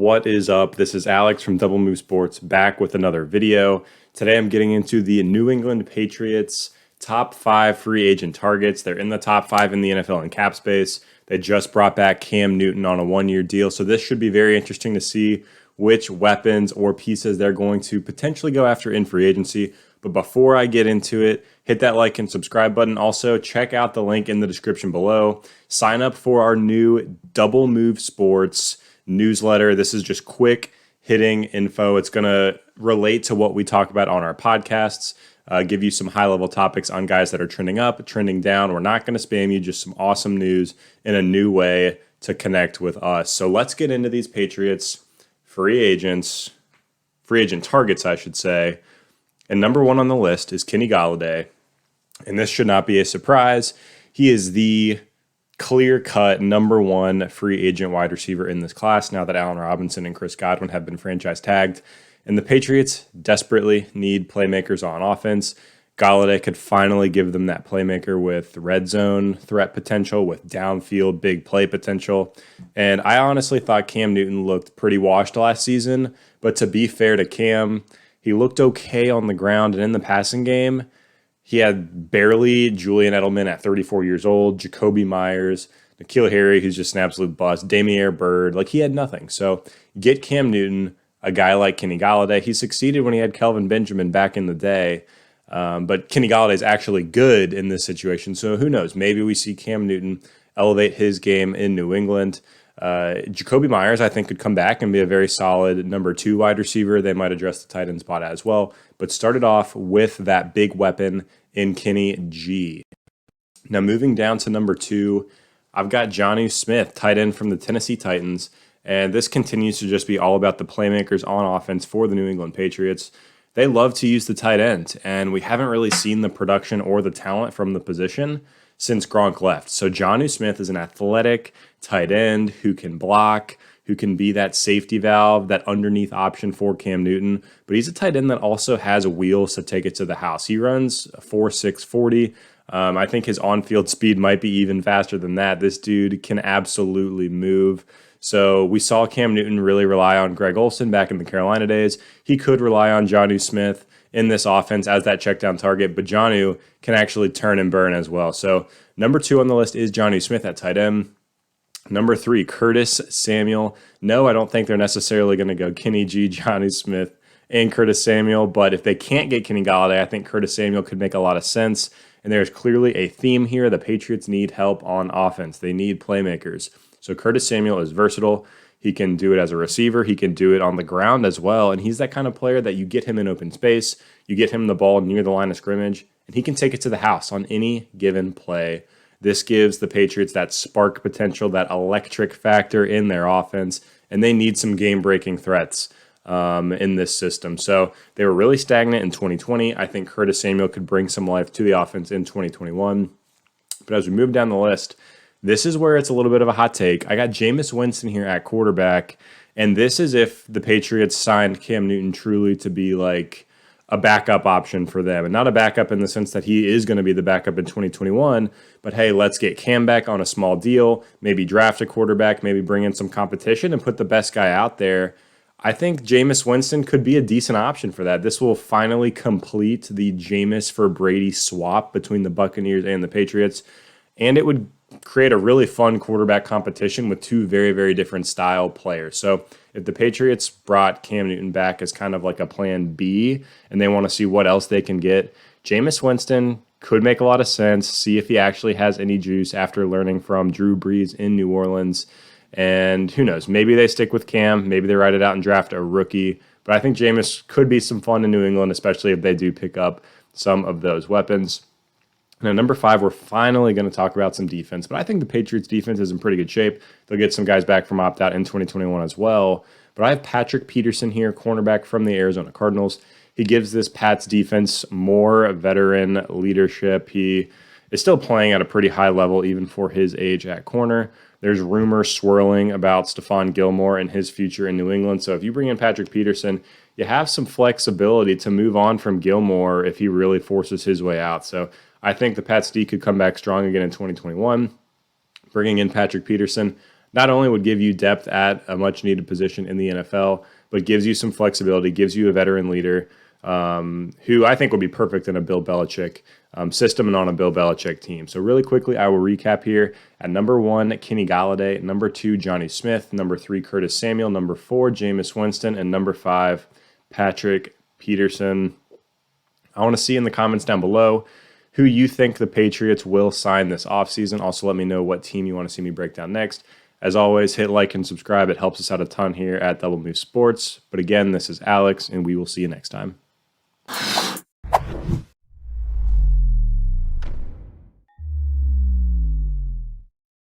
What is up? This is Alex from Double Move Sports back with another video. Today I'm getting into the New England Patriots top 5 free agent targets. They're in the top 5 in the NFL in cap space. They just brought back Cam Newton on a 1-year deal, so this should be very interesting to see which weapons or pieces they're going to potentially go after in free agency. But before I get into it, hit that like and subscribe button. Also, check out the link in the description below. Sign up for our new Double Move Sports newsletter. This is just quick hitting info. It's going to relate to what we talk about on our podcasts, give you some high-level topics on guys that are trending up, trending down. We're not going to spam you, just some awesome news in a new way to connect with us. So let's get into these Patriots free agent targets, I should say. And number 1 on the list is Kenny Golladay. And this should not be a surprise. He is the clear-cut number 1 free agent wide receiver in this class now that Allen Robinson and Chris Godwin have been franchise tagged. And the Patriots desperately need playmakers on offense. Golladay could finally give them that playmaker with red zone threat potential, with downfield big play potential. And I honestly thought Cam Newton looked pretty washed last season. But to be fair to Cam, he looked okay on the ground, and in the passing game, he had barely Julian Edelman at 34 years old, Jacoby Myers, N'Keal Harry, who's just an absolute bust, Damiere Byrd. Like, he had nothing. So get Cam Newton, a guy like Kenny Golladay. He succeeded when he had Kelvin Benjamin back in the day, but Kenny Golladay is actually good in this situation. So who knows? Maybe we see Cam Newton elevate his game in New England. Jacoby Myers, I think, could come back and be a very solid number 2 wide receiver. They might address the tight end spot as well, but started off with that big weapon in Kenny G. Now moving down to number 2, I've got Jonnu Smith, tight end from the Tennessee Titans, and this continues to just be all about the playmakers on offense for the New England Patriots. They love to use the tight end, and we haven't really seen the production or the talent from the position since Gronk left. So Jonnu Smith is an athletic tight end who can block, who can be that safety valve, that underneath option for Cam Newton. But he's a tight end that also has wheels to take it to the house. He runs a 4.6 40. I think his on-field speed might be even faster than that. This dude can absolutely move. So we saw Cam Newton really rely on Greg Olsen back in the Carolina days. He could rely on Jonnu Smith in this offense as that check down target, but Jonnu can actually turn and burn as well. So number 2 on the list is Jonnu Smith at tight end. Number 3, Curtis Samuel. No, I don't think they're necessarily going to go Kenny G, Jonnu Smith, and Curtis Samuel, but if they can't get Kenny Golladay, I think Curtis Samuel could make a lot of sense. And there's clearly a theme here. The Patriots need help on offense. They need playmakers. So Curtis Samuel is versatile. He can do it as a receiver. He can do it on the ground as well. And he's that kind of player that you get him in open space, you get him the ball near the line of scrimmage, and he can take it to the house on any given play. This gives the Patriots that spark potential, that electric factor in their offense, and they need some game-breaking threats in this system. So they were really stagnant in 2020. I think Curtis Samuel could bring some life to the offense in 2021. But as we move down the list, this is where it's a little bit of a hot take. I got Jameis Winston here at quarterback, and this is if the Patriots signed Cam Newton truly to be like a backup option for them. And not a backup in the sense that he is going to be the backup in 2021, but hey, let's get Cam back on a small deal, maybe draft a quarterback, maybe bring in some competition and put the best guy out there. I think Jameis Winston could be a decent option for that. This will finally complete the Jameis for Brady swap between the Buccaneers and the Patriots, and it would create a really fun quarterback competition with 2 very, very different style players. So if the Patriots brought Cam Newton back as kind of like a plan B and they want to see what else they can get, Jameis Winston could make a lot of sense, see if he actually has any juice after learning from Drew Brees in New Orleans. And who knows, maybe they stick with Cam, maybe they ride it out and draft a rookie. But I think Jameis could be some fun in New England, especially if they do pick up some of those weapons. Now, number 5, we're finally going to talk about some defense, but I think the Patriots defense is in pretty good shape. They'll get some guys back from opt-out in 2021 as well. But I have Patrick Peterson here, cornerback from the Arizona Cardinals. He gives this Pats defense more veteran leadership. He is still playing at a pretty high level, even for his age at corner. There's rumors swirling about Stephon Gilmore and his future in New England. So if you bring in Patrick Peterson, you have some flexibility to move on from Gilmore if he really forces his way out. So I think the Pats D could come back strong again in 2021. Bringing in Patrick Peterson, not only would give you depth at a much needed position in the NFL, but gives you some flexibility, gives you a veteran leader who I think would be perfect in a Bill Belichick system and on a Bill Belichick team. So really quickly, I will recap here. At number 1, Kenny Golladay. Number 2, Jonnu Smith. Number 3, Curtis Samuel. Number 4, Jameis Winston. And number 5, Patrick Peterson. I want to see in the comments down below who you think the Patriots will sign this offseason. Also, let me know what team you want to see me break down next. As always, hit like and subscribe. It helps us out a ton here at Double Move Sports. But again, this is Alex, and we will see you next time.